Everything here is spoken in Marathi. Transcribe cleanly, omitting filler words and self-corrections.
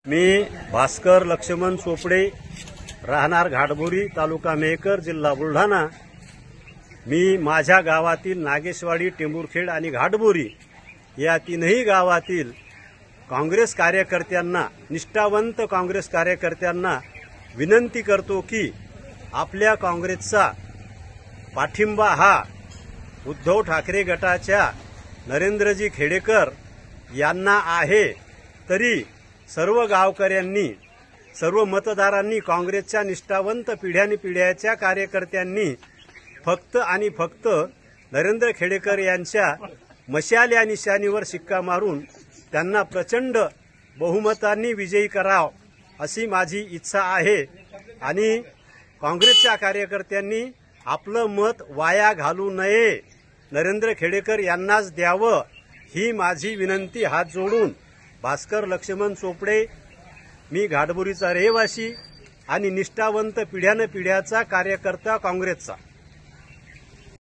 मी भास्कर लक्ष्मण चोपडे, राहणार घाटबोरी, तालुका मेहकर, जिल्हा बुलढाणा। मी माझ्या गावातील नागेशवाडी, टेंभुरखेड आणि घाटबोरी या तीनही गावातील काँग्रेस कार्यकर्त्यांना, निष्ठावंत काँग्रेस कार्यकर्त्यांना विनंती करतो की आपल्या काँग्रेसचा पाठिंबा हा उद्धव ठाकरे गटाच्या नरेंद्रजी खेडेकर यांना आहे। तरी सर्व गावकऱ्यांनी, सर्व मतदारांनी, काँग्रेसच्या निष्ठावंत पिढ्याच्या कार्यकर्त्यांनी फक्त आणि फक्त नरेंद्र खेडेकर यांच्या मशाल या निशाणीवर शिक्का मारून त्यांना प्रचंड बहुमतांनी विजयी कराव अशी माझी इच्छा आहे। आणि काँग्रेसच्या कार्यकर्त्यांनी आपलं मत वाया घालू नये, नरेंद्र खेडेकर यांनाच द्यावं ही माझी विनंती हात जोडून भास्कर लक्ष्मण चोपडे, मी घाटबोरीचा रहिवासी आणि निष्ठावंत पिढ्याचा कार्यकर्ता काँग्रेसचा।